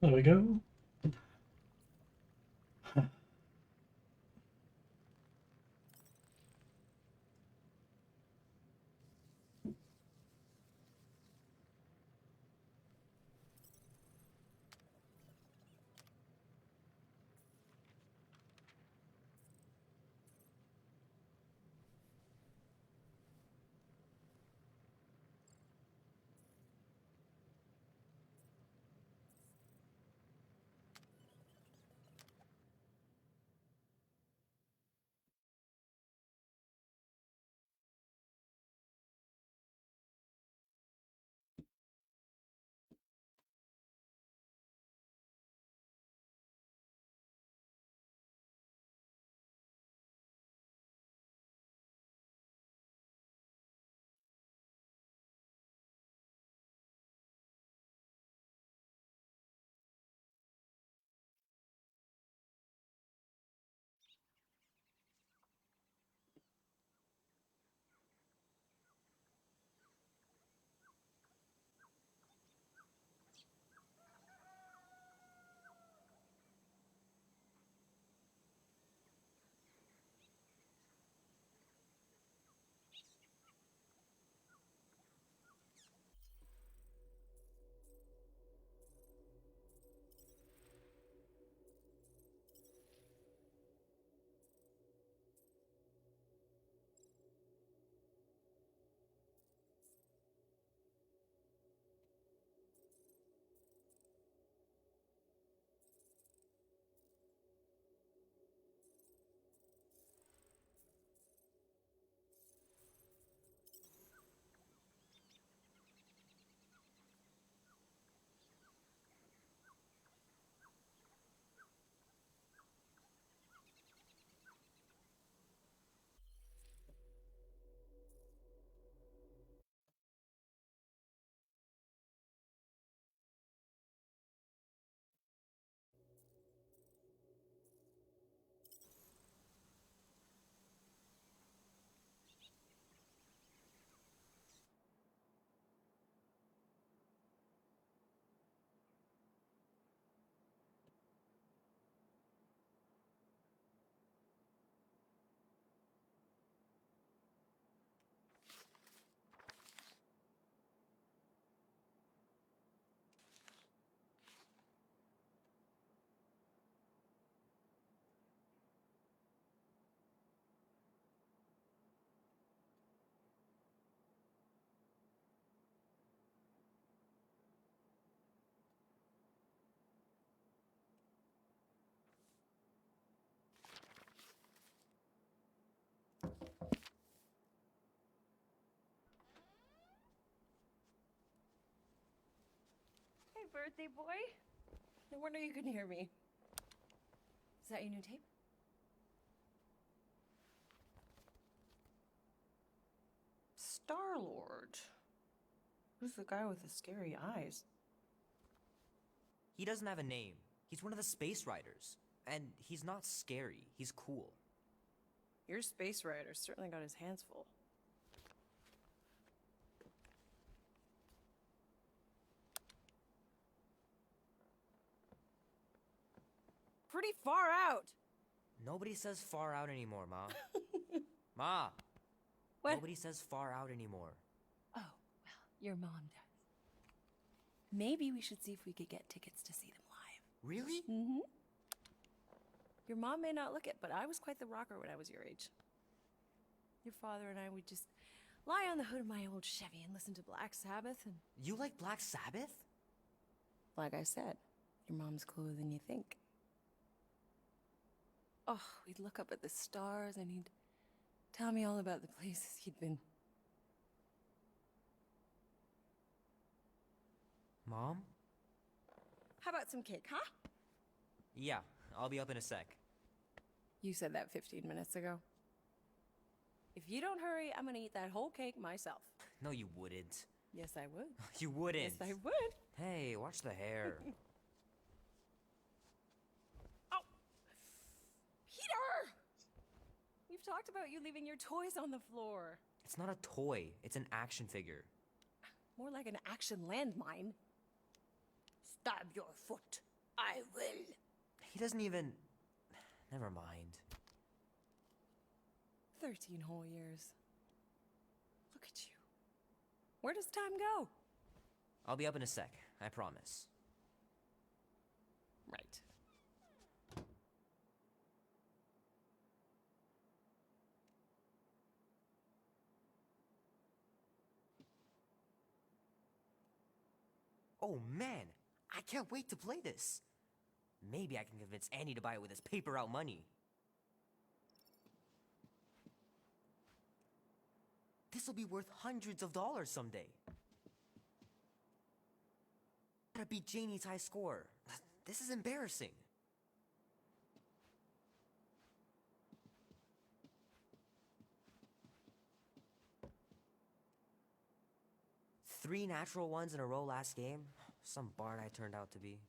There we go. Hey, birthday boy. No wonder you couldn't hear me. Is that your new tape? Star-Lord. Who's the guy with the scary eyes? He doesn't have a name. He's one of the space riders. And he's not scary. He's cool. Your space rider certainly got his hands full. Pretty far out. Nobody says far out anymore, Ma. Ma! What? Nobody says far out anymore. Oh, well, your mom does. Maybe we should see if we could get tickets to see them live. Really? Mm-hmm. Your mom may not look it, but I was quite the rocker when I was your age. Your father and I would just lie on the hood of my old Chevy and listen to Black Sabbath and... You like Black Sabbath? Like I said, your mom's cooler than you think. Oh, we'd look up at the stars and he'd tell me all about the places he'd been. Mom? How about some cake, huh? Yeah, I'll be up in a sec. You said that 15 minutes ago. If you don't hurry, I'm gonna eat that whole cake myself. No, you wouldn't. Yes, I would. You wouldn't. Yes, I would. Hey, watch the hair. Oh! Peter! We've talked about you leaving your toys on the floor. It's not a toy. It's an action figure. More like an action landmine. Stab your foot. I will. He doesn't even... Never mind. 13 whole years. Look at you. Where does time go? I'll be up in a sec, I promise. Right. Oh man, I can't wait to play this. Maybe I can convince Annie to buy it with his paper out money. This'll be worth hundreds of dollars someday. Gotta beat Janie's high score. This is embarrassing. Three natural ones in a row last game? Some bard I turned out to be.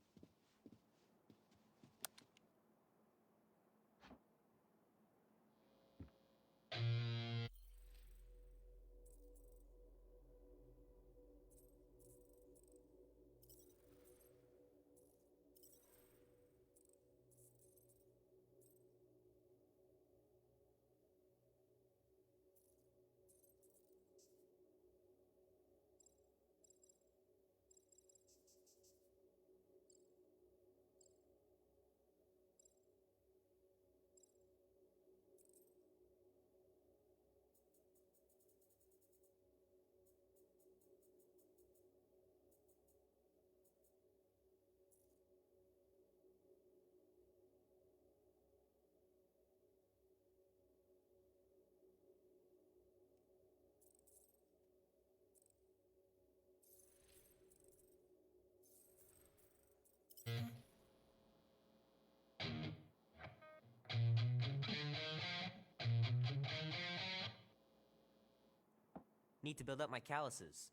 Need to build up my calluses.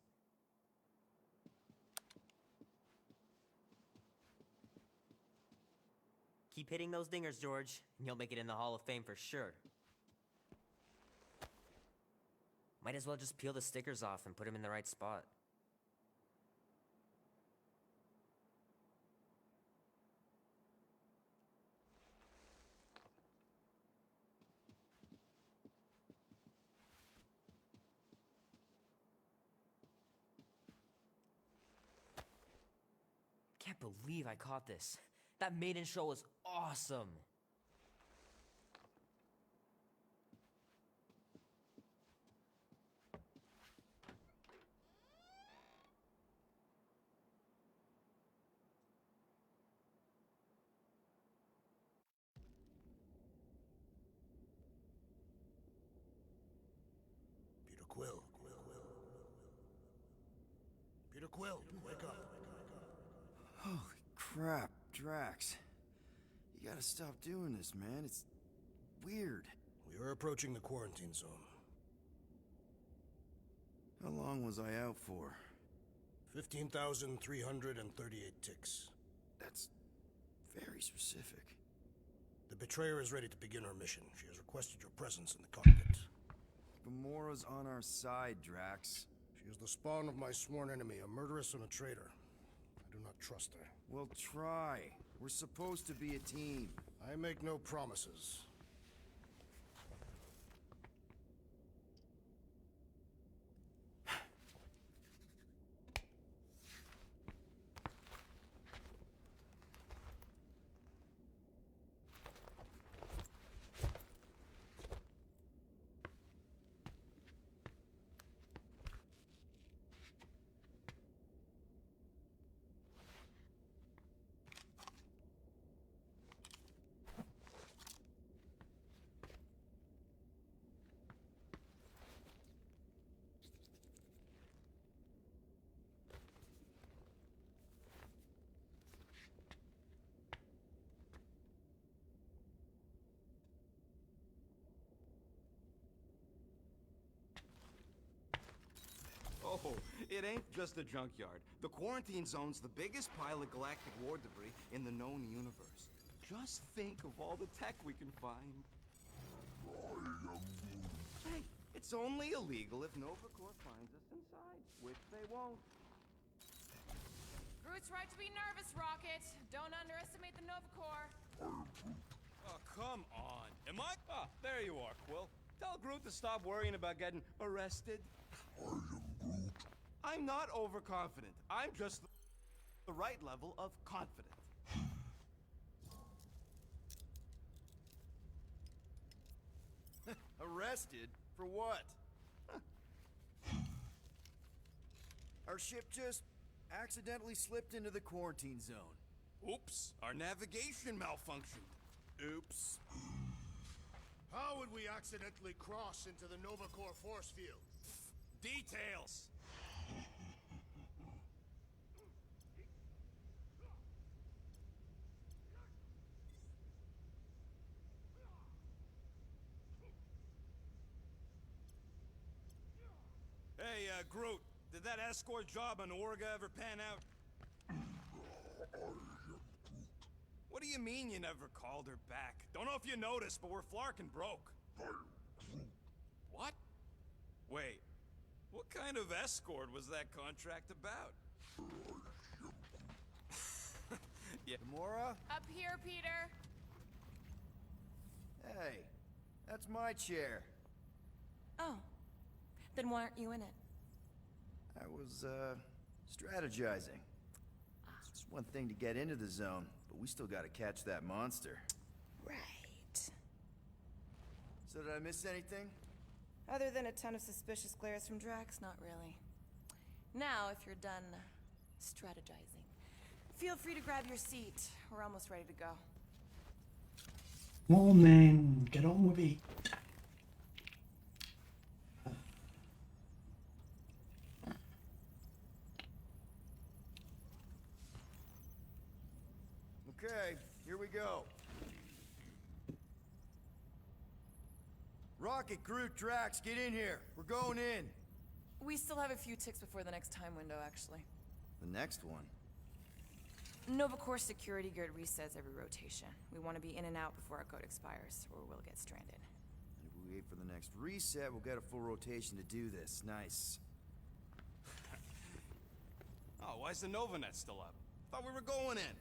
Keep hitting those dingers, George, and you'll make it in the Hall of Fame for sure. Might as well just peel the stickers off and put them in the right spot. Can't believe I caught this. That maiden show was awesome. Peter Quill. Peter Quill, wake up. Holy crap, Drax. You gotta stop doing this, man. It's weird. We are approaching the quarantine zone. How long was I out for? 15,338 ticks. That's very specific. The betrayer is ready to begin her mission. She has requested your presence in the cockpit. Gamora's on our side, Drax. She is the spawn of my sworn enemy, a murderess and a traitor. I do not trust her. Well, try. We're supposed to be a team. I make no promises. Oh, it ain't just a junkyard. The quarantine zone's the biggest pile of galactic war debris in the known universe. Just think of all the tech we can find. Hey, it's only illegal if Nova Corps finds us inside, which they won't. Groot It's right to be nervous, Rocket. Don't underestimate the Nova Corps. Oh, come on. Am I? Ah, there you are, Quill. Tell Groot to stop worrying about getting arrested. I am Groot. I'm not overconfident. I'm just the right level of confident. Arrested? For what? Our ship just accidentally slipped into the quarantine zone. Oops, our navigation malfunctioned. Oops. How would we accidentally cross into the Nova Corps force field? Details. Hey, Groot, did that escort job on Orga ever pan out? What do you mean you never called her back? Don't know if you noticed, but we're flarkin' broke. What? Wait, what kind of escort was that contract about? Yeah. Gamora? Up here, Peter. Hey, that's my chair. Oh. Then why aren't you in it? I was, strategizing. It's just one thing to get into the zone, but we still gotta catch that monster. Right. So did I miss anything? Other than a ton of suspicious glares from Drax, not really. Now, if you're done strategizing, feel free to grab your seat. We're almost ready to go. Come on then, get on with it. Okay, here we go. Rocket, Groot, Drax, get in here. We're going in. We still have a few ticks before the next time window, actually. The next one. Nova Corps security grid resets every rotation. We want to be in and out before our code expires, or we'll get stranded. And if we wait for the next reset, we'll get a full rotation to do this. Nice. Oh, why's the Novanet still up? Thought we were going in.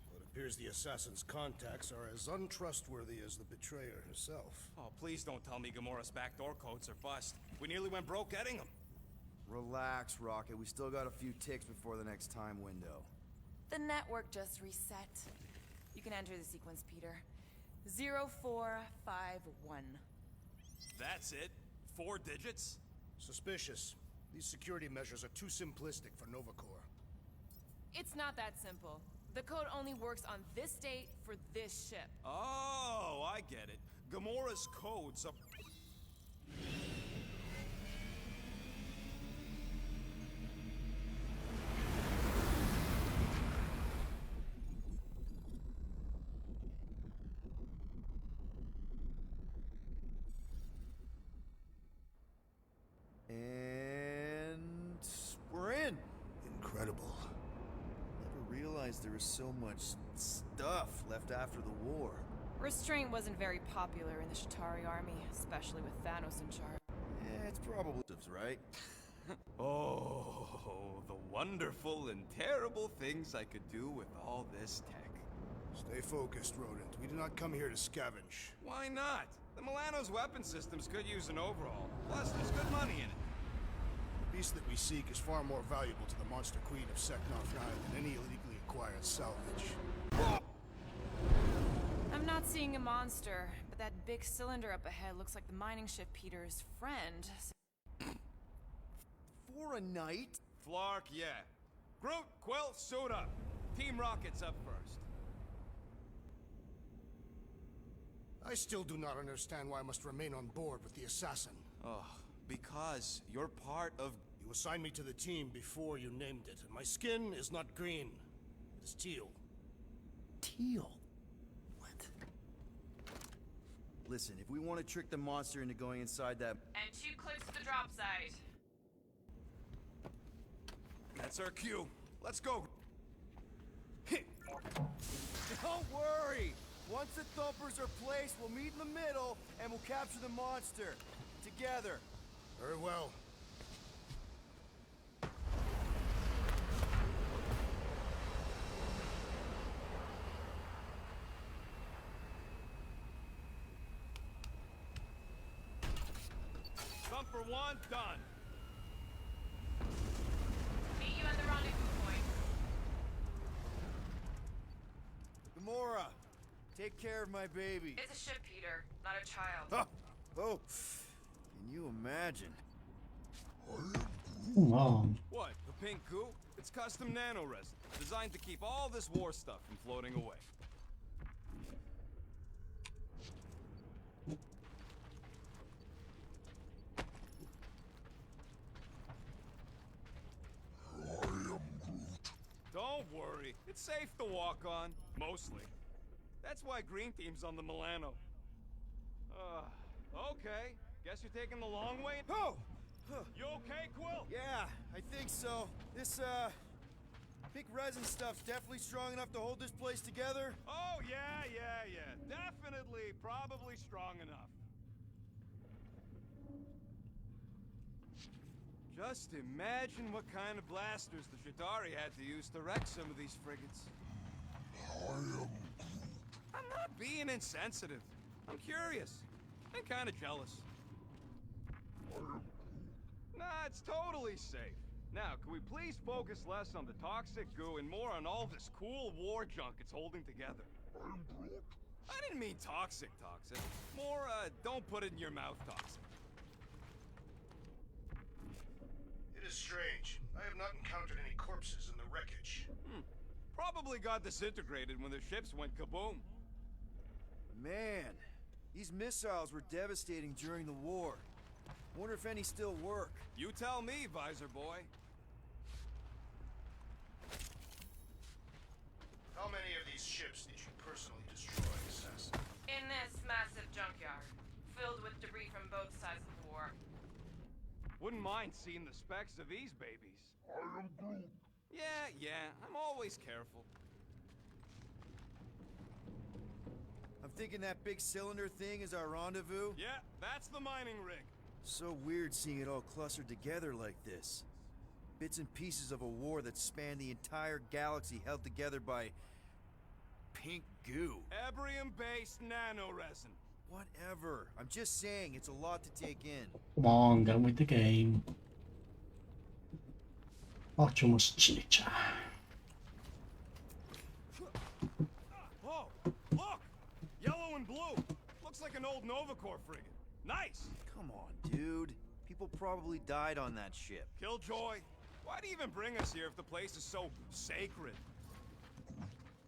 Well, it appears the assassin's contacts are as untrustworthy as the betrayer herself. Oh, please don't tell me Gamora's backdoor codes are bust. We nearly went broke getting them. Relax, Rocket. We still got a few ticks before the next time window. The network just reset. You can enter the sequence, Peter. 0451. That's it? 4 digits? Suspicious. These security measures are too simplistic for Nova Corps. It's not that simple. The code only works on this date for this ship. Oh, I get it. Gamora's codes are... And we're in. Incredible. Never realized there was so much stuff left after the war. Restraint wasn't very popular in the Shatari army, especially with Thanos in charge. Yeah, it's probably right. Oh, the wonderful and terrible things I could do with all this tech. Stay focused, Rodent. We do not come here to scavenge. Why not? The Milano's weapon systems could use an overhaul. Plus, there's good money in it. The beast that we seek is far more valuable to the Monster Queen of Seknarf 9 than any illegally acquired salvage. I'm not seeing a monster, but that big cylinder up ahead looks like the mining ship Peter's friend. For a night? Flark, yeah. Groot, Quill, suit up. Team Rocket's up first. I still do not understand why I must remain on board with the assassin. Oh, because you're part of... You assigned me to the team before you named it, and my skin is not green. It is teal. Teal? What? Listen, if we want to trick the monster into going inside that... And 2 clicks to the drop site. That's our cue. Let's go. Don't worry! Once the thumpers are placed, we'll meet in the middle, and we'll capture the monster. Together. Very well. one, done. Meet you at the rendezvous point. Gamora, take care of my baby. It's a ship, Peter, not a child. Oh, can you imagine? Come on. What, the pink goo? It's custom nano resin, designed to keep all this war stuff from floating away. Don't worry, it's safe to walk on, mostly. That's why Green Team's on the Milano. Okay. Guess you're taking the long way? Oh! You okay, Quill? Yeah, I think so. This, pink resin stuff's definitely strong enough to hold this place together. Oh, yeah. Definitely, probably strong enough. Just imagine what kind of blasters the Chitauri had to use to wreck some of these frigates. I'm not being insensitive. I'm curious. And kind of jealous. Nah, it's totally safe. Now, can we please focus less on the toxic goo and more on all this cool war junk it's holding together? I didn't mean toxic. More, don't put it in your mouth toxic. It is strange. I have not encountered any corpses in the wreckage. Probably got disintegrated when their ships went kaboom. Man, these missiles were devastating during the war. Wonder if any still work. You tell me, Visor Boy. How many of these ships did you personally destroy, Assassin? In this massive junkyard, filled with debris from both sides of the war. Wouldn't mind seeing the specs of these babies. Yeah, I'm always careful. I'm thinking that big cylinder thing is our rendezvous. Yeah, that's the mining rig. So weird seeing it all clustered together like this. Bits and pieces of a war that spanned the entire galaxy held together by pink goo. Ebrium-based nanoresin. Whatever. I'm just saying, it's a lot to take in. Come on, get on with the game. Facciamo ciccia. Oh, look! Yellow and blue. Looks like an old Nova Corps frigate. Nice! Come on, dude. People probably died on that ship. Killjoy, why'd he even bring us here if the place is so sacred?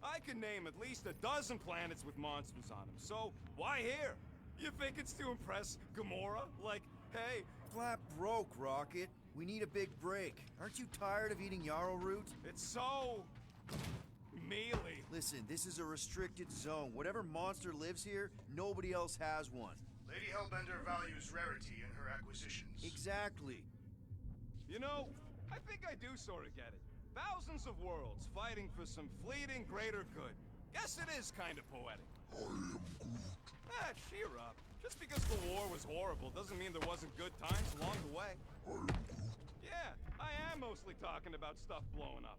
I could name at least a dozen planets with monsters on them, so why here? You think it's to impress Gamora? Like, hey... Flat broke, Rocket. We need a big break. Aren't you tired of eating yarrow root? It's so... mealy. Listen, this is a restricted zone. Whatever monster lives here, nobody else has one. Lady Hellbender values rarity in her acquisitions. Exactly. You know, I think I do sort of get it. Thousands of worlds fighting for some fleeting greater good. Guess it is kind of poetic. Cheer up. Just because the war was horrible doesn't mean there wasn't good times along the way. Yeah, I am mostly talking about stuff blowing up.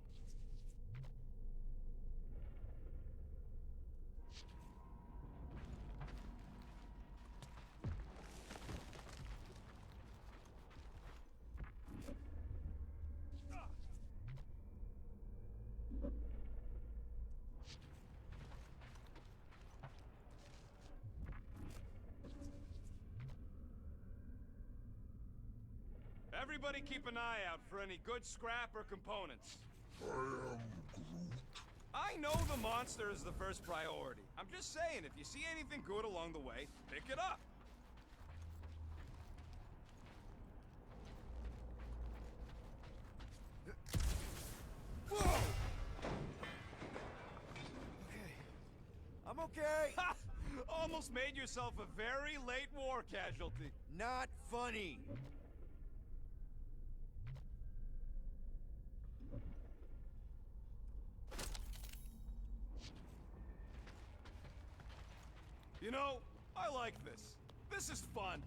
Everybody keep an eye out for any good scrap or components. I know the monster is the first priority. I'm just saying, if you see anything good along the way, pick it up. Whoa! Okay. I'm okay. Ha! Almost made yourself a very late war casualty. Not funny. You know, I like this. This is fun.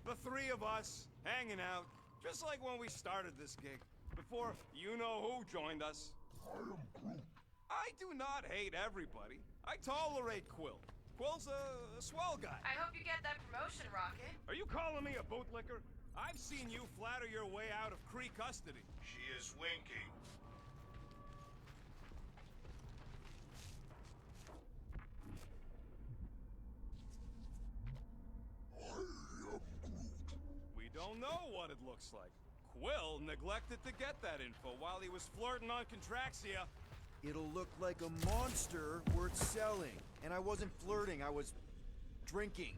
The three of us, hanging out, just like when we started this gig, before you-know-who joined us. I do not hate everybody. I tolerate Quill. Quill's a swell guy. I hope you get that promotion, Rocket. Are you calling me a bootlicker? I've seen you flatter your way out of Cree custody. She is winking. We don't know what it looks like. Quill neglected to get that info while he was flirting on Contraxia. It'll look like a monster worth selling. And I wasn't flirting, I was drinking.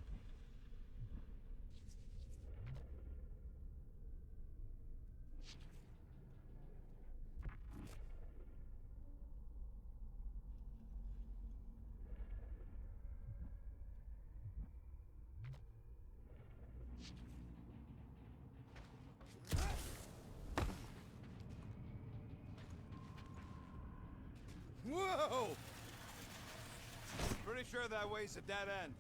Whoa! Pretty sure that way's a dead end.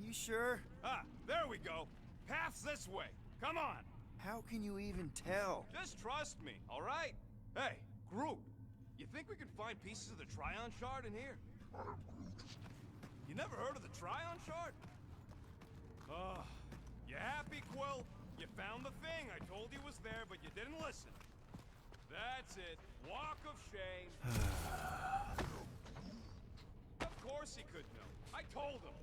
You sure? Ah, there we go. Path's this way. Come on. How can you even tell? Just trust me, all right? Hey, Groot, you think we can find pieces of the Tryon Shard in here? You never heard of the Tryon Shard? You happy, Quill? You found the thing. I told you was there, but you didn't listen. That's it. Walk of shame. Of course he could know. I told him.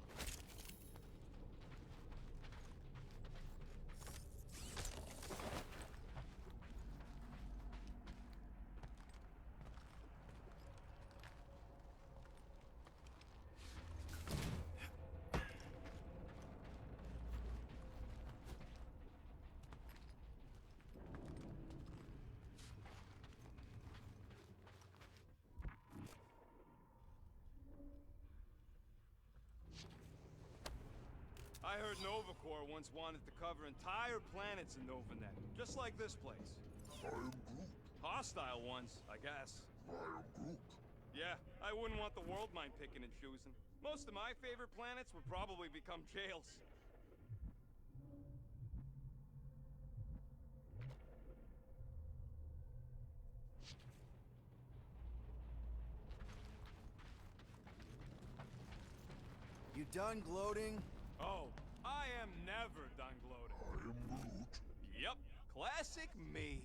I heard Nova Corps once wanted to cover entire planets in Novanet, just like this place. I am Groot. Hostile ones, I guess. I am Groot. Yeah, I wouldn't want the world mind picking and choosing. Most of my favorite planets would probably become jails. You done gloating? Oh, I am never done gloating. I am Groot. Yep, classic me.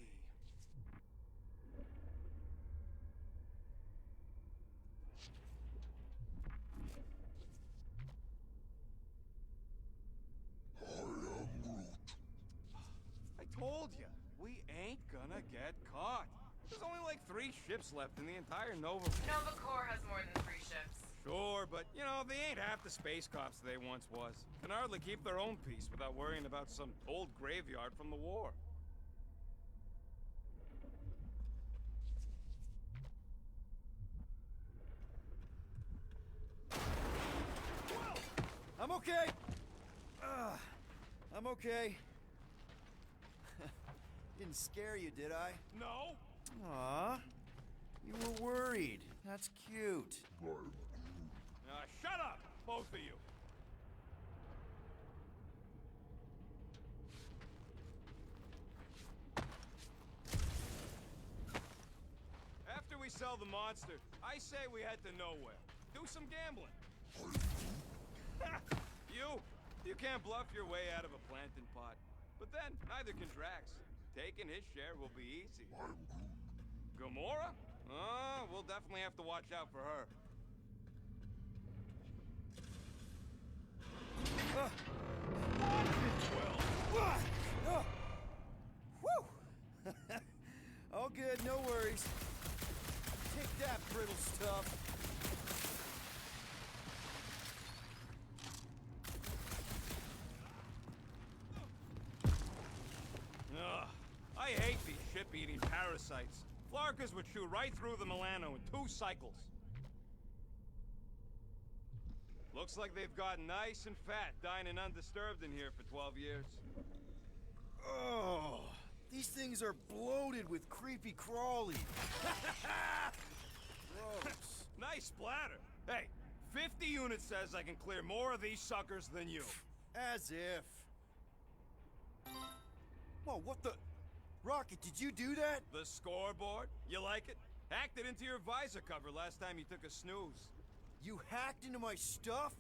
I am Groot. I told you, we ain't gonna get caught. There's only like 3 ships left in the entire Nova. Nova Corps has more than 3 ships. Sure, but you know, they ain't half the space cops they once was. Can hardly keep their own peace without worrying about some old graveyard from the war. I'm okay. I'm okay. Didn't scare you, did I? No? Aw, you were worried. That's cute. I am Groot. Shut up, both of you. After we sell the monster, I say we head to nowhere. Do some gambling. You can't bluff your way out of a plantain pot. But then, neither can Drax. Taking his share will be easy. I am Groot. Gamora? We'll definitely have to watch out for her. Whew! All good, no worries. Take that, brittle stuff. Ugh, I hate these ship-eating parasites. Flarkas would chew right through the Milano in 2 cycles. Looks like they've gotten nice and fat, dining undisturbed in here for 12 years. Oh, these things are bloated with creepy crawly. Gross. Nice splatter. Hey, 50 units says I can clear more of these suckers than you. As if. Whoa, what the? Rocket, did you do that? The scoreboard? You like it? Hacked it into your visor cover last time you took a snooze. You hacked into my stuff?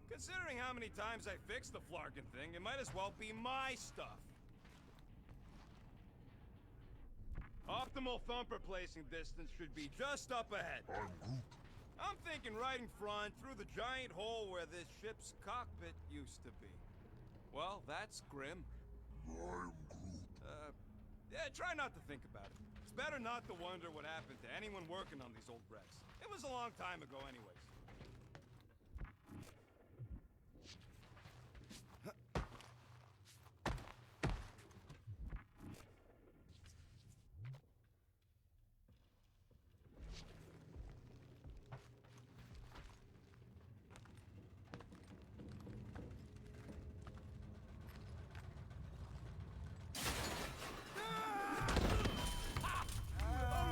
Considering how many times I fixed the Flarkin thing, it might as well be my stuff. Optimal thumper placing distance should be just up ahead. I'm Groot. I'm thinking right in front, through the giant hole where this ship's cockpit used to be. Well, that's grim. I'm Groot. Yeah, try not to think about it. It's better not to wonder what happened to anyone working on these old wrecks. It was a long time ago anyways.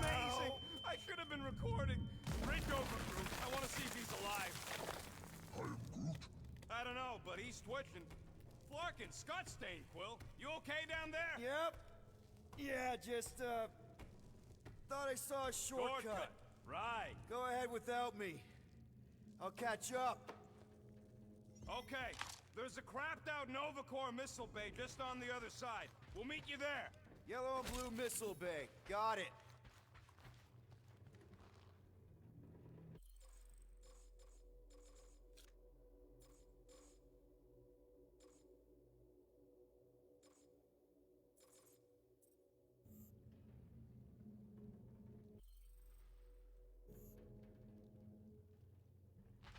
Amazing! I should have been recording. Reach over, Groot. I want to see if he's alive. I'm Groot. I don't know, but he's twitching. Flarkin, Scott Stain, Quill. You okay down there? Yep. Yeah, just, thought I saw a shortcut. Right. Go ahead without me. I'll catch up. Okay. There's a crapped out Nova Corps missile bay just on the other side. We'll meet you there. Yellow and blue missile bay. Got it.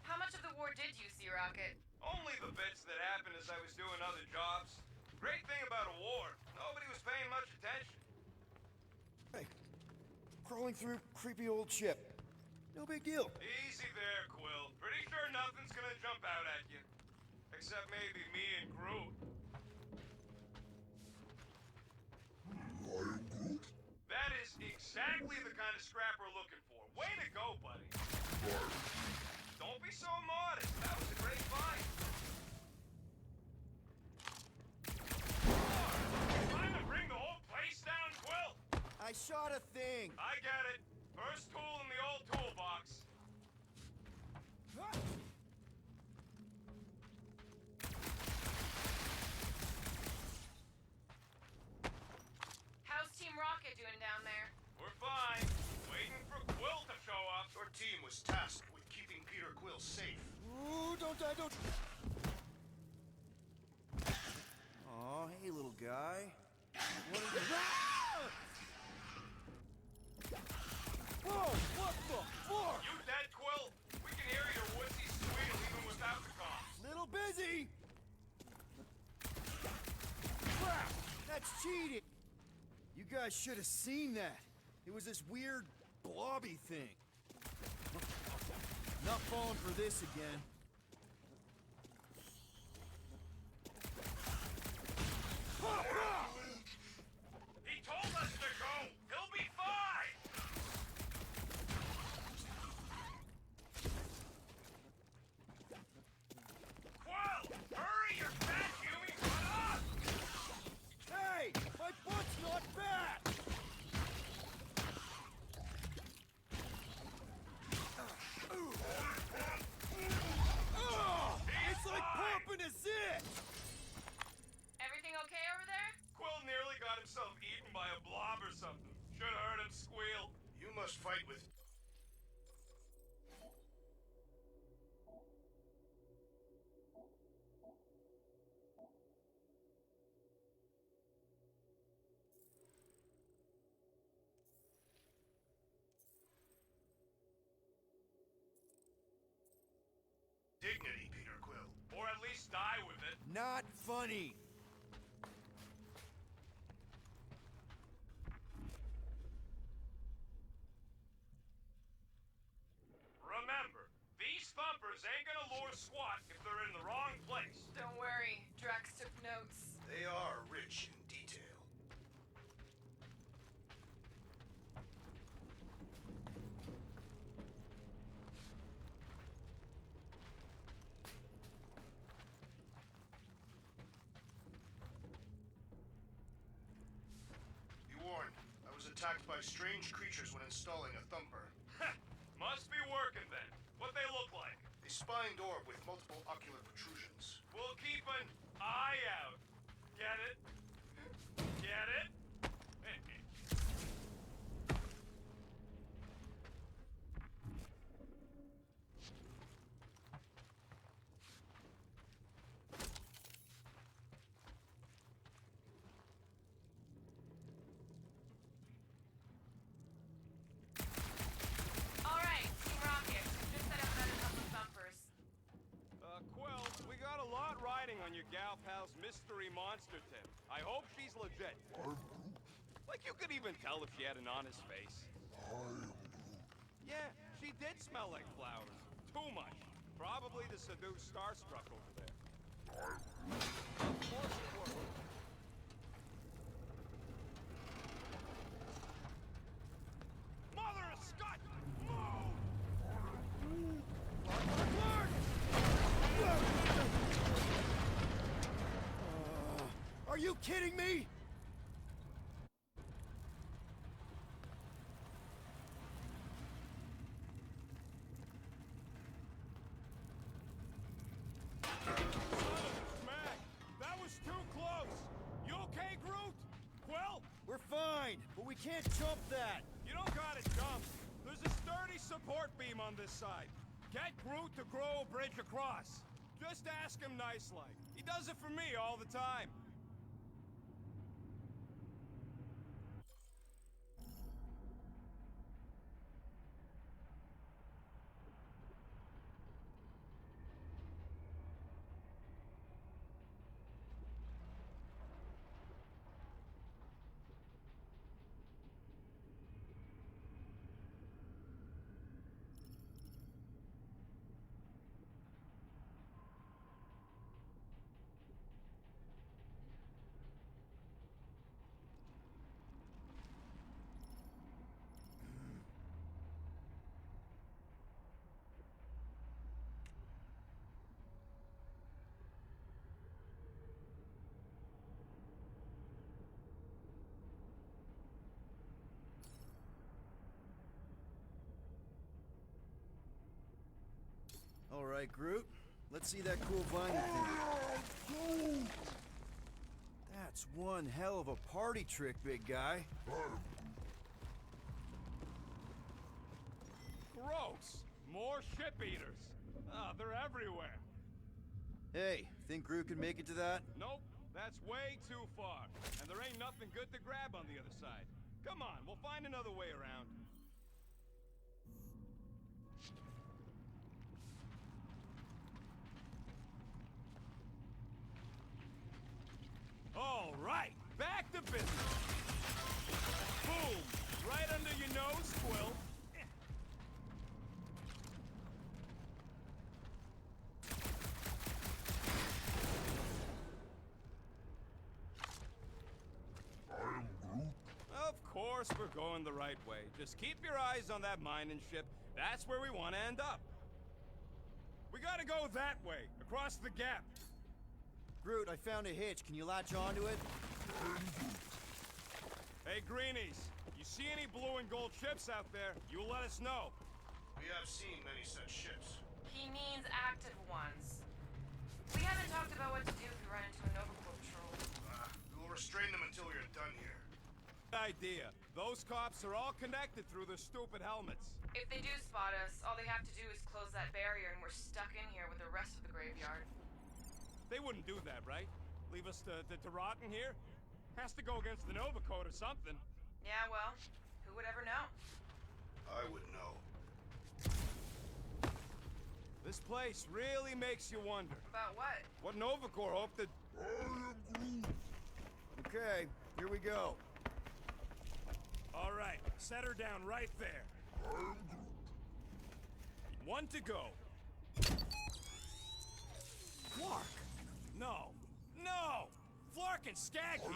How much of the war did you see, Rocket? Only the bits that happened as I was doing other jobs. Great thing about a war, nobody was paying much attention. Hey, crawling through creepy old ship. No big deal. Easy there, Quill. Pretty sure nothing's gonna jump out at you. Except maybe me and Groot. I'm Groot. That is exactly the kind of scrap we're looking for. Way to go, buddy. Don't be so modest. That was a great find. Trying to bring the whole place down, Quill? I shot a thing. I get it. First tool in the old toolbox. How's Team Rocket doing down there? We're fine. Waiting for Quill to show up. Your team was tasked with keeping Peter Quill safe. Ooh, don't die, don't... Aw, hey, little guy. What is it? Whoa, what the fuck? You dead, Quill? We can hear your woodsy squeal even without the cough. Little busy. Crap, that's cheating. You guys should have seen that. It was this weird blobby thing. Not falling for this again. He told us to go. He'll be fine. Quill, hurry, you're vacuuming. Run up. Hey, my butt's not bad. It's like pumping a zit. Everything okay over there? Quill nearly got himself eaten by a blob or something. Should have heard him squeal. You must fight with dignity, Peter Quill. Or at least die with it. Not funny. Remember, these thumpers ain't gonna lure squat if they're in the wrong place. Don't worry, Drax took notes. They are rich in detail. Be warned, I was attacked by strange creatures when installing a thumper. Must be working then. What they look like? A spined orb with multiple ocular protrusions. We'll keep an eye out. Get it? Get it? think you could even tell if she had an honest face? Yeah, she did smell like flowers. Too much. Probably to seduce Starstruck over there. Of course it worked. Mother of Scott! Move! Are you kidding me? Smack! That was too close! You okay, Groot? Well, We're fine, but we can't jump that. you don't gotta jump. There's a sturdy support beam on this side. Get Groot to grow a bridge across. Just ask him nice-like. He does it for me all the time. All right, Groot. Let's see that cool vine thing. That's one hell of a party trick, big guy. Gross! More ship eaters. They're everywhere. Hey, think Groot can make it to that? Nope, that's way too far. And there ain't nothing good to grab on the other side. Come on, we'll find another way around. All right, back to business. Boom! Right under your nose, Quill. Of course we're going the right way. Just keep your eyes on that mining ship. That's where we want to end up. We gotta go that way, across the gap. Groot, I found a hitch. Can you latch onto it? Hey, Greenies, you see any blue and gold ships out there, you let us know. We have seen many such ships. He means active ones. We haven't talked about what to do if we run into a Nova Corps patrol. We will restrain them until we are done here. Good idea. Those cops are all connected through their stupid helmets. If they do spot us, all they have to do is close that barrier and we're stuck in here with the rest of the graveyard. They wouldn't do that, right? Leave us to rot in here? Has to go against the Nova Code or something. Yeah, well, who would ever know? I would know. This place really makes you wonder. About what? What Nova Corps hoped that... Okay, here we go. All right, set her down right there. One to go. Flark! No! No! Flark and Skaggy!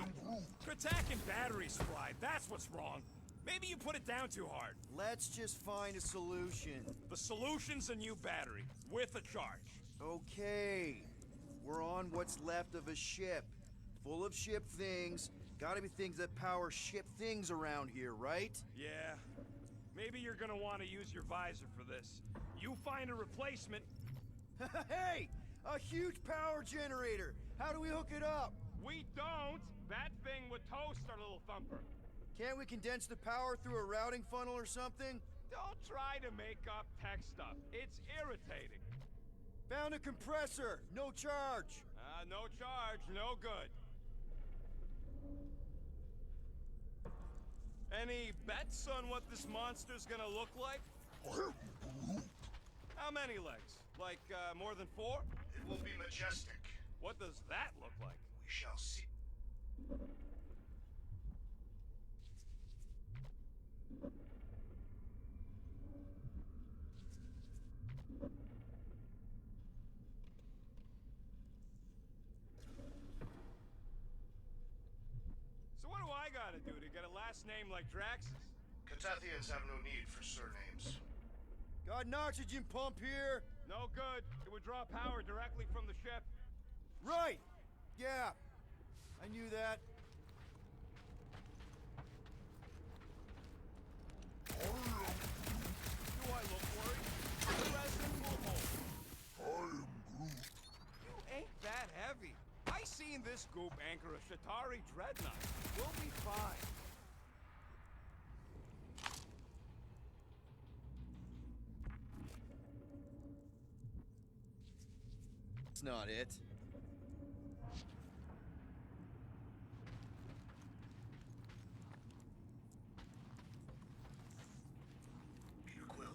Kratak and batteries fried, that's what's wrong. Maybe you put it down too hard. Let's just find a solution. The solution's a new battery, with a charge. Okay. We're on what's left of a ship. Full of ship things. Gotta be things that power ship things around here, right? Yeah. Maybe you're gonna want to use your visor for this. You find a replacement. Hey! A huge power generator! How do we hook it up? We don't! That thing would toast our little thumper. Can't we condense the power through a routing funnel or something? Don't try to make up tech stuff. It's irritating. Found a compressor! No charge! No charge, no good. Any bets on what this monster's gonna look like? How many legs? Like, more than 4? It will be majestic. What does that look like? We shall see. last name like Drax's. Catathians have no need for surnames. Got an oxygen pump here? No good. It would draw power directly from the ship. Right! Yeah, I knew that. Do I look worried? The resident will hold. I am Groot. You ain't that heavy. I seen this goop anchor a Shatari dreadnought. We'll be fine. That's not it. Peter Quill,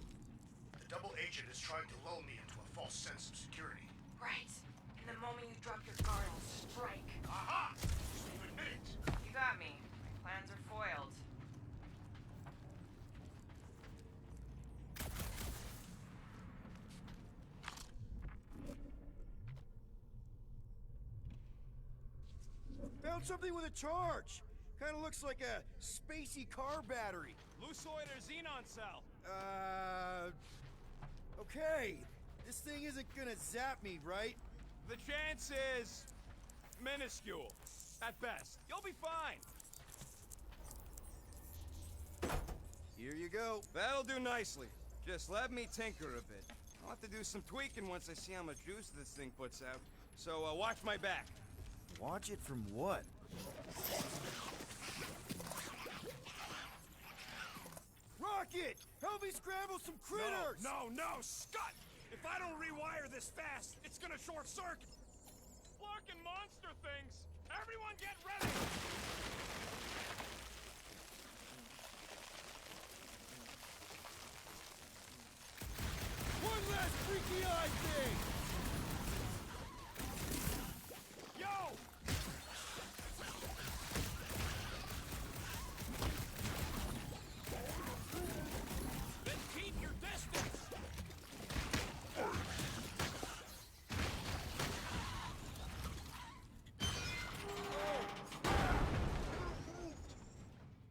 the double agent is trying to lull me into a false sense of security. Right. And the moment you drop your guard, I'll strike. Aha! So you admit it. You got me. My plans are foiled. Found something with a charge. Kind of looks like a spacey car battery. Lucioid or xenon cell? Okay. This thing isn't gonna zap me, right? The chance is minuscule. At best. You'll be fine. Here you go. That'll do nicely. Just let me tinker a bit. I'll have to do some tweaking once I see how much juice this thing puts out. So watch my back. Watch it from what? Rocket! Help me scramble some critters! No, Scott! If I don't rewire this fast, it's gonna short circuit. Larkin monster things! Everyone get ready! One last freaky eye thing! Yo! Then keep your distance!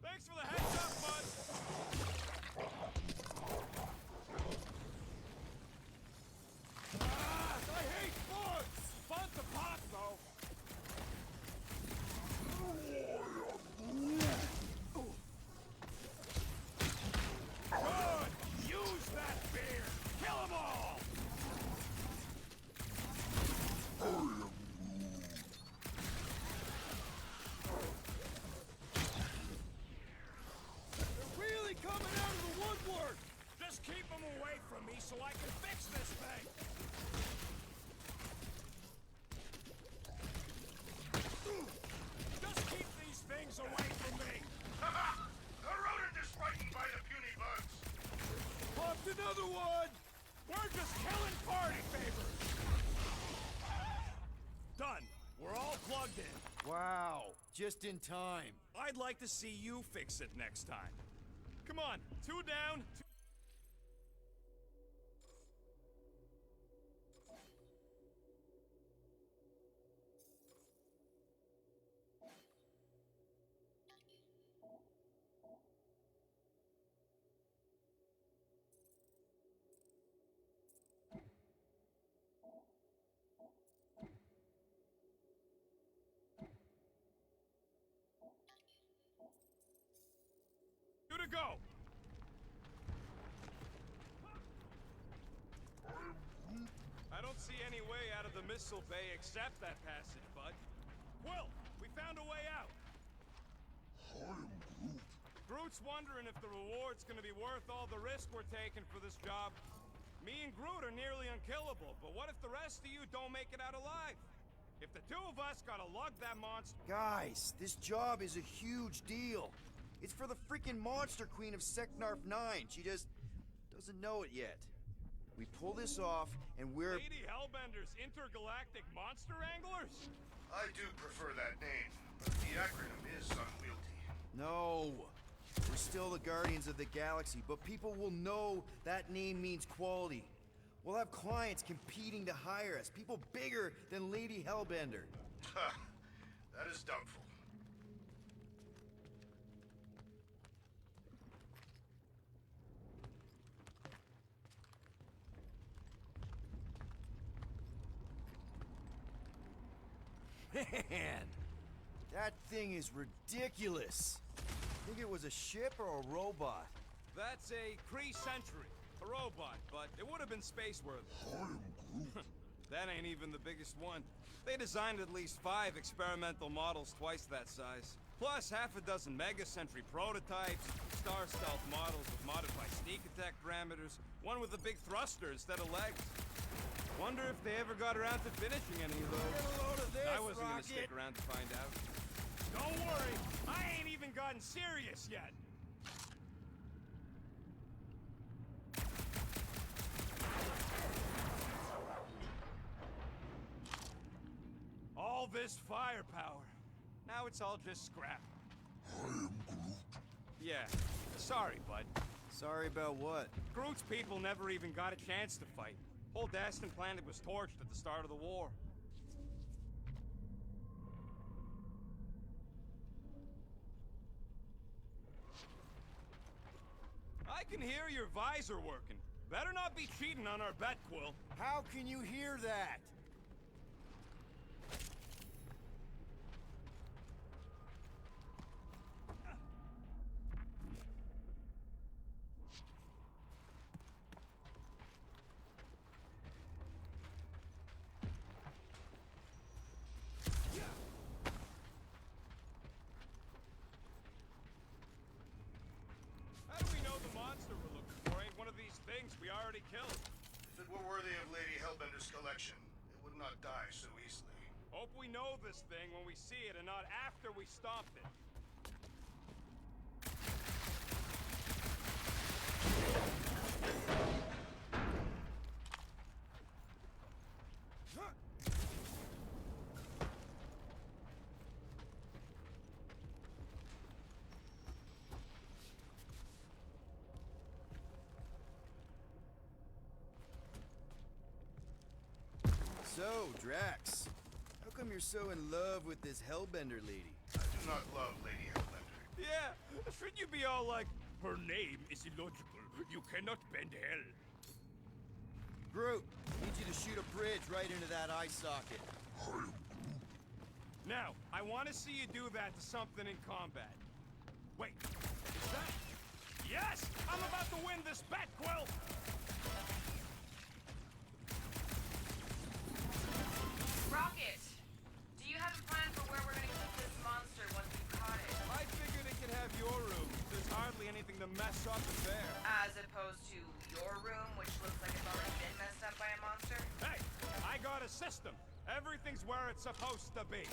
Thanks for the heads up, bud! I hate bugs! Fun to pop, though! Good! Use that beer! Kill them all! They're really coming out of the woodwork! Just keep them away from me so I can fix this thing! Just keep these things away from me! The rodent is frightened by the puny bugs. Popped another one! We're just killing party favors! Done. We're all plugged in. Wow, just in time. I'd like to see you fix it next time. Come on, 2 down. Two to go. I don't see any way out of the missile bay except that passage, bud. Quill, we found a way out. I am Groot. Groot's wondering if the reward's gonna be worth all the risk we're taking for this job. Me and Groot are nearly unkillable, but what if the rest of you don't make it out alive? If the two of us gotta lug that monster... Guys, this job is a huge deal. It's for the freaking Monster Queen of Seknarf 9. She just doesn't know it yet. We pull this off, and we're... Lady Hellbender's intergalactic monster anglers? I do prefer that name, but the acronym is unwieldy. No. We're still the Guardians of the Galaxy, but people will know that name means quality. We'll have clients competing to hire us, people bigger than Lady Hellbender. That is doubtful. Man, that thing is ridiculous. Think it was a ship or a robot? That's a Kree Sentry, a robot, but it would have been space-worthy. I am Groot. That ain't even the biggest one. They designed at least 5 experimental models twice that size. Plus half a dozen Mega Sentry prototypes, Star Stealth models with modified sneak attack parameters, one with a big thruster instead of legs. Wonder if they ever got around to finishing any of those. Get a load of this, I wasn't gonna Rocket. stick around to find out. Don't worry, I ain't even gotten serious yet. All this firepower. Now it's all just scrap. I am Groot. Yeah, sorry, bud. Sorry about what? Groot's people never even got a chance to fight. Whole Daston planet was torched at the start of the war. I can hear your visor working. Better not be cheating on our bet, Quill. How can you hear that? How do we know the monster we're looking for ain't one of these things we already killed? If it were worthy of Lady Hellbender's collection, it would not die so easily. Hope we know this thing when we see it and not after we stomped it. So, Drax, how come you're so in love with this Hellbender lady? I do not love Lady Hellbender. Yeah, shouldn't you be all like, her name is illogical, you cannot bend hell? Groot, need you to shoot a bridge right into that eye socket. I am Groot. Now, I want to see you do that to something in combat. Wait, is that... Yes! I'm about to win this bet, Quill! Rocket, do you have a plan for where we're gonna keep this monster once we've caught it? I figured it could have your room. There's hardly anything to mess up in there. As opposed to your room, which looks like it's already been messed up by a monster? Hey, I got a system. Everything's where it's supposed to be.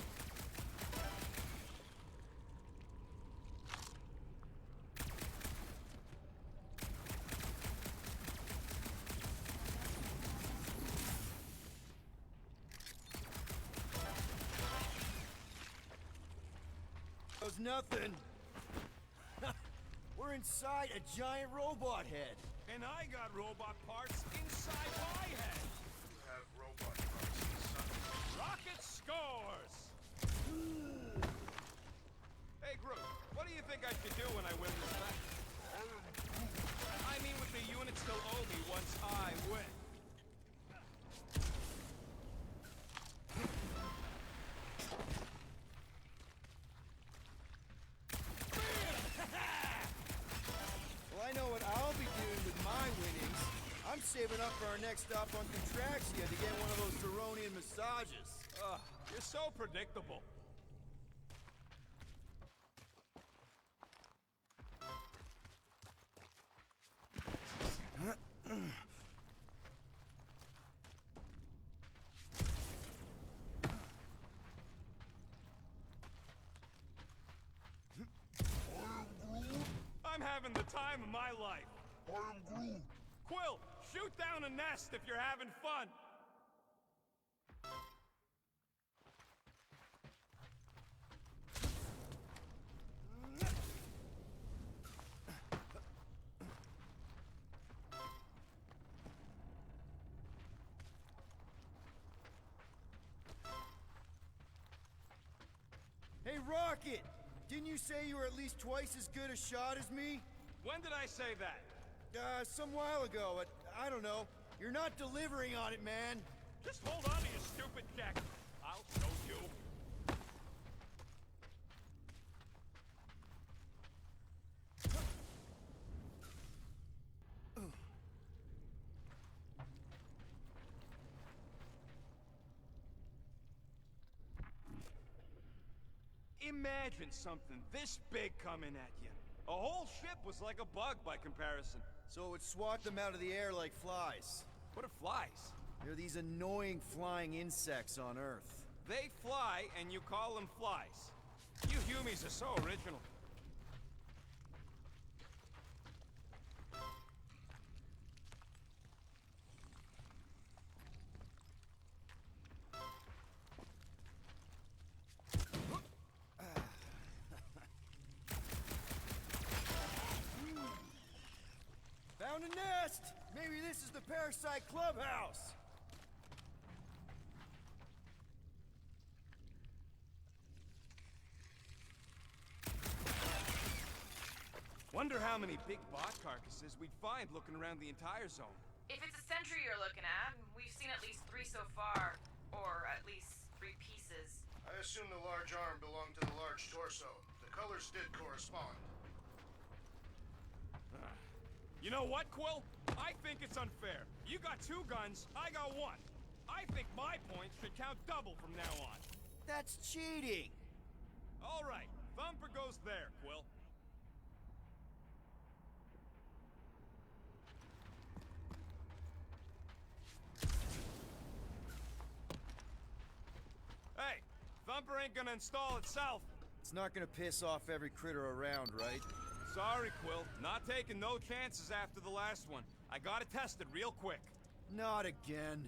That was nothing. We're inside a giant robot head. And I got robot parts inside my head. You have robot parts inside. Rocket scores! Hey, Groot, what do you think I should do when I win this bet? I mean, with the unit still owe me once I win. Well, I know what I'll be doing with my winnings. I'm saving up for our next stop on Contraxia to get one of those Turonian massages. Ugh, you're so predictable. I'm having the time of my life. I am Groot. Quill, shoot down a nest if you're having fun. Hey, Rocket! Didn't you say you were at least twice as good a shot as me? When did I say that? Some while ago, but I don't know. You're not delivering on it, man. Just hold on to your stupid check. I'll show you. Imagine something this big coming at you. A whole ship was like a bug by comparison. So it would swat them out of the air like flies. What are flies? They're these annoying flying insects on Earth. They fly, and you call them flies. You Humies are so original. Found a nest! Maybe this is the parasite clubhouse! Wonder how many big bot carcasses we'd find looking around the entire zone. If it's a sentry you're looking at, we've seen at least 3 so far. Or at least 3 pieces. I assume the large arm belonged to the large torso. The colors did correspond. You know what, Quill? I think it's unfair. You got 2 guns, I got 1. I think my points should count double from now on. That's cheating! All right, Thumper goes there, Quill. Hey, Thumper ain't gonna install itself. It's not gonna piss off every critter around, right? Sorry, Quill. Not taking no chances after the last one. I got it tested real quick. Not again.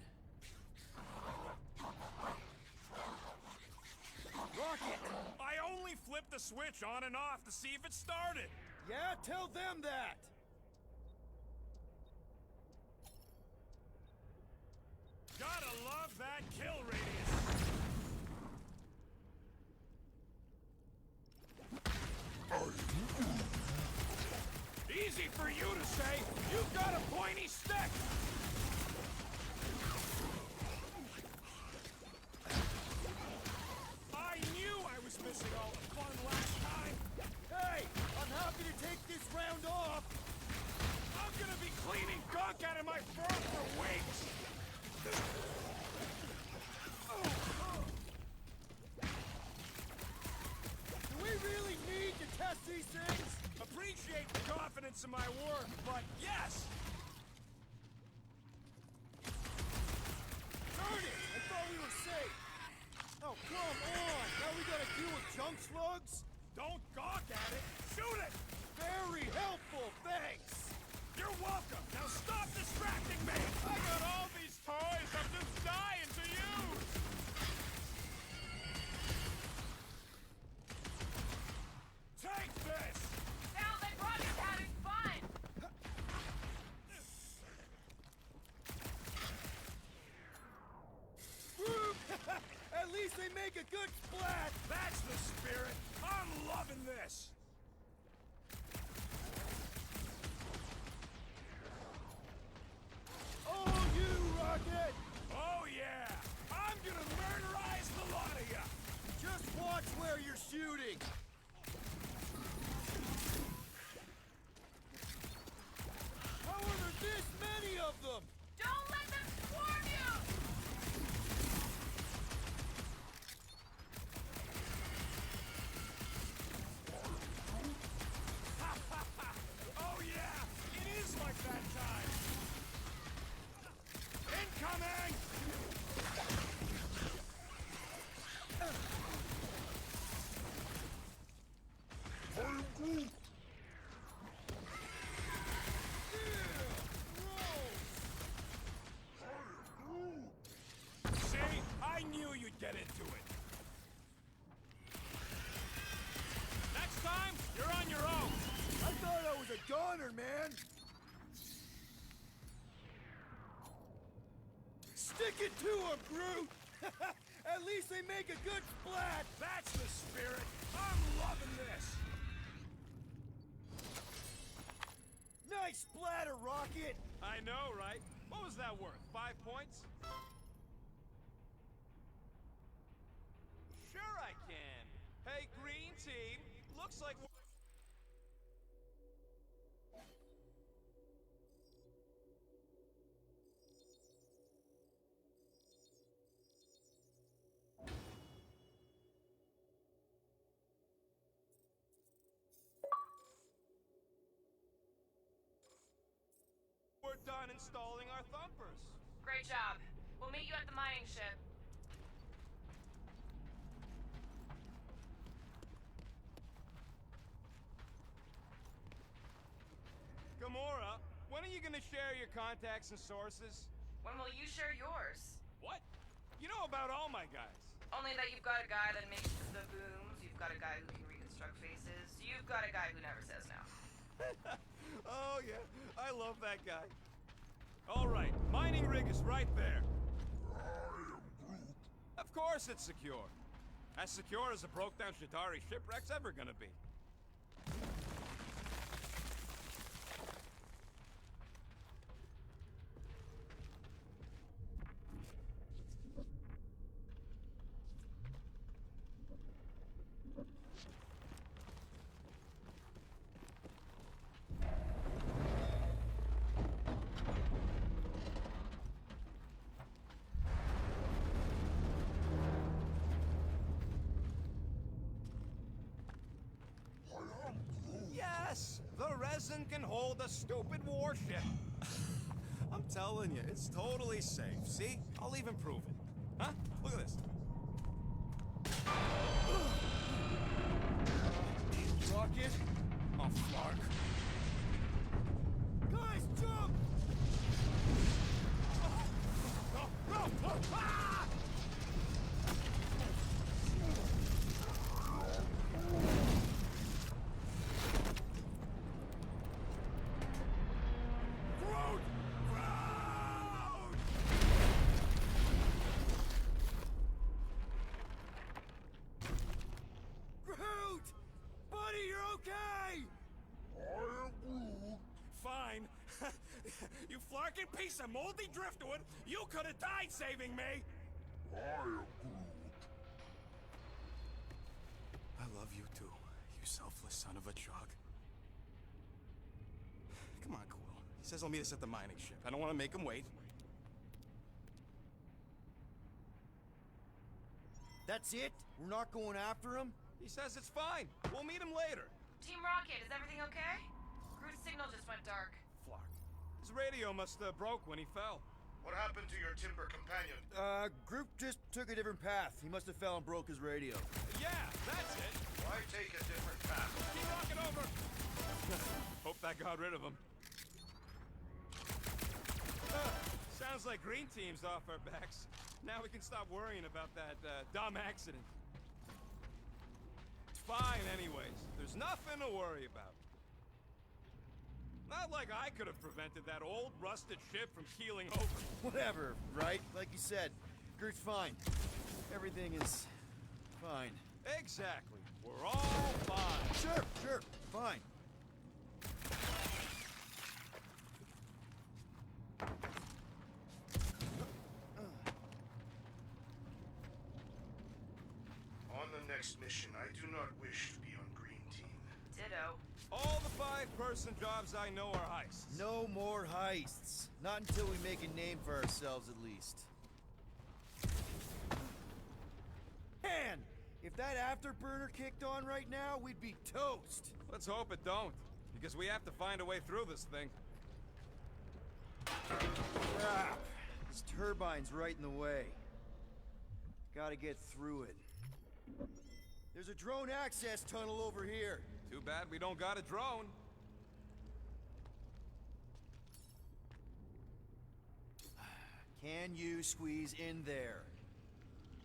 Rocket! I only flipped the switch on and off to see if it started. Yeah, tell them that! Gotta love that kill radius. Easy for you to say. You've got a pointy stick. I knew I was missing all the fun last time. Hey! I'm happy to take this round off! I'm gonna be cleaning gunk out of my throat for weeks. Do we really need to test these things? Appreciate the confidence in my work, but yes! Darn it! I thought we were safe! Oh, come on! Now we gotta deal with junk slugs? Don't gawk at it! Shoot it! Very helpful, thanks! You're welcome! Now stop distracting me! I got all these toys I'm just dying to use! Take this! Sounds like Rocket's having fun! At least they make a good splat! That's the spirit! I'm loving this! Oh, you, Rocket! Oh yeah! I'm gonna murderize the lot of ya! Just watch where you're shooting! How are there this many of them? Don't let them swarm you! Oh yeah! It is like that time! Incoming! I am Groot. See? I knew you'd get into it. Next time, you're on your own. I thought I was a goner, man! Stick it to him, Groot! At least they make a good splat! That's the spirit. I'm loving this. Nice splatter, Rocket! I know, right? What was that worth? 5 points? Sure I can. Hey, green team. Looks like we're... done installing our thumpers. Great job. We'll meet you at the mining ship. Gamora, when are you gonna share your contacts and sources? When will you share yours? What? You know about all my guys. Only that you've got a guy that makes the booms, you've got a guy who can reconstruct faces, you've got a guy who never says no. Oh, yeah. I love that guy. All right, mining rig is right there. Of course it's secure. As secure as a broke-down Shatari shipwreck's ever gonna be. Yes, the resin can hold a stupid warship. I'm telling you, it's totally safe. See? I'll even prove it. Huh? Look at this. Rocket? Oh, fuck. Guys, jump! Ah! Fine. You flarkin' piece of moldy driftwood, you could have died saving me! I love you too, you selfless son of a chug. Come on, Quill. He says he'll meet us at the mining ship. I don't want to make him wait. That's it? We're not going after him? He says it's fine. We'll meet him later. Team Rocket, is everything okay? Groot's signal just went dark. Flark. His radio must have broke when he fell. What happened to your timber companion? Groot just took a different path. He must have fell and broke his radio. Yeah, that's it. Why take a different path? Keep rocking over. Hope that got rid of him. Sounds like Green Team's off our backs. Now we can stop worrying about that dumb accident. It's fine anyways. There's nothing to worry about. Not like I could have prevented that old rusted ship from keeling over. Whatever, right? Like you said, Groot's fine. Everything is fine. Exactly. We're all fine. Sure, fine. On the next mission, I do not wish to be on Green Team. Ditto. All the 5-person jobs I know are heists. No more heists. Not until we make a name for ourselves, at least. Man, if that afterburner kicked on right now, we'd be toast. Let's hope it don't, because we have to find a way through this thing. Crap. This turbine's right in the way. Gotta get through it. There's a drone access tunnel over here. Too bad we don't got a drone. Can you squeeze in there?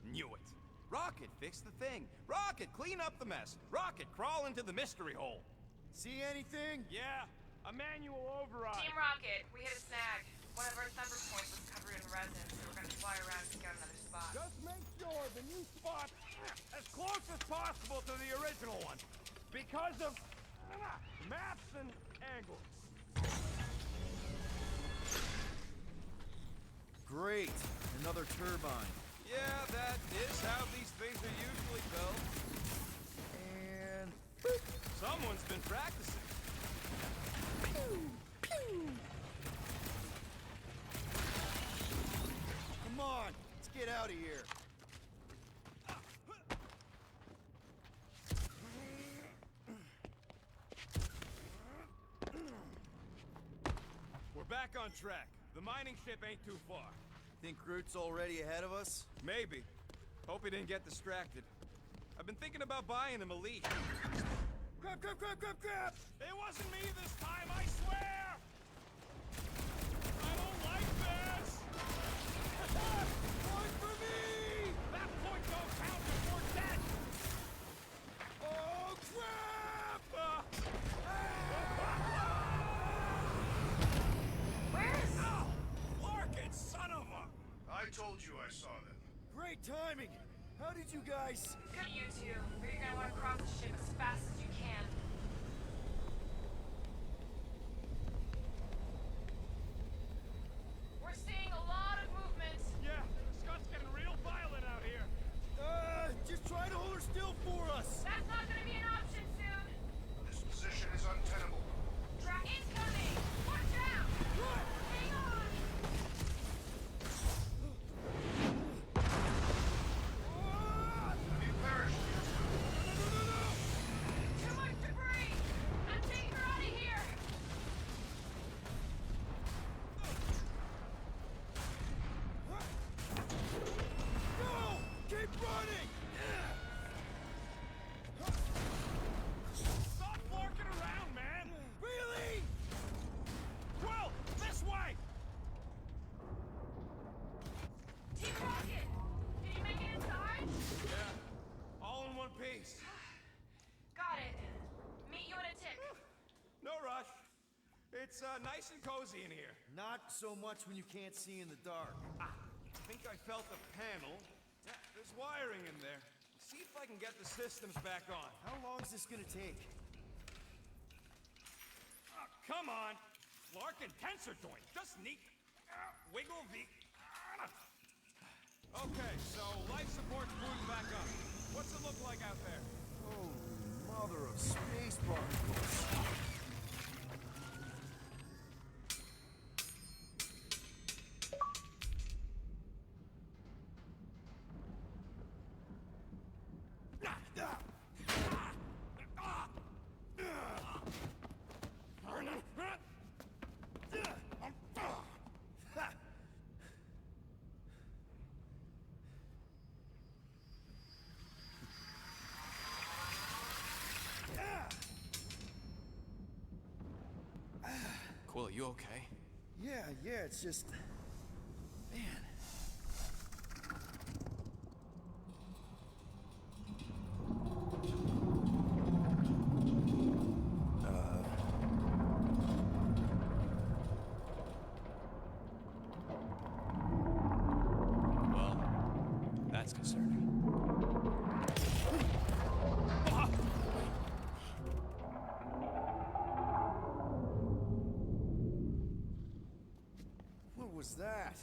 Knew it. Rocket, fix the thing. Rocket, clean up the mess. Rocket, crawl into the mystery hole. See anything? Yeah, a manual override. Team Rocket, we hit a snag. One of our thunder points was covered in resin, so we're gonna fly around and scout another spot. Just make sure the new spot as close as possible to the original one. Because of maps and angles. Great. Another turbine. Yeah, that is how these things are usually built. And... Someone's been practicing. Come on, let's get out of here. We're back on on track. The mining ship ain't too far. Think Groot's already ahead of us? Maybe. Hope he didn't get distracted. I've been thinking about buying him a leash. Crap, crap, crap, crap, crap! It wasn't me this time, I swear! I don't like this! Point for me! That point don't count if we're dead! Oh, crap! Where is... Oh, Larkin, son of a... I told you I saw them. Great timing! How did you guys... Good, you two. But you're gonna want to cross the ship as fast as you can. We're seeing a lot of movement. Yeah, Scott's getting real violent out here. Just try to hold her still for us! That's not gonna be an option soon. This position is untenable. Track incoming! Watch out! Hang on! Have you perished? Too much debris! I'm taking her out of here! No! Keep running! Stop flarking around, man! Really? Quill, this way! Team Rocket! Did you make it inside? Yeah, all in one piece. Got it. Meet you in a tick. No rush. It's nice and cozy in here. Not so much when you can't see in the dark. I think I felt a panel. Yeah, there's wiring in there. See if I can get the systems back on. How long is this gonna take? Come on! Larkin tensor joint. Just neat. Wiggle the... Okay, so life support's booted back up. What's it look like out there? Oh, mother of space particles. Quill, you okay? Yeah, it's just... Man. Well, that's concerning. What was that?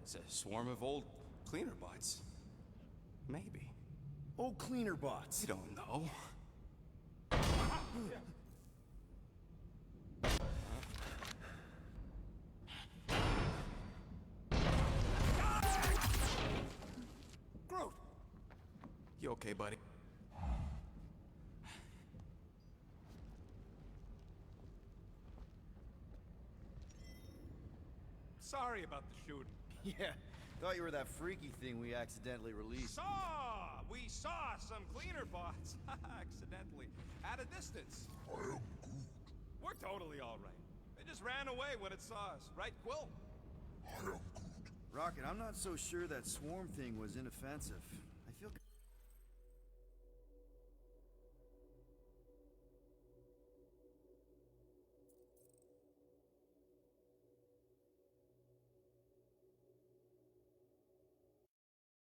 It's a swarm of old cleaner bots. Maybe. Oh, cleaner bots. You don't know. Groot! You okay, buddy? Sorry about the shooting. Yeah, thought you were that freaky thing we accidentally released. We saw some cleaner bots, accidentally, at a distance. We're totally all right. They just ran away when it saw us, right, Quill? Rocket, I'm not so sure that swarm thing was inoffensive. I feel...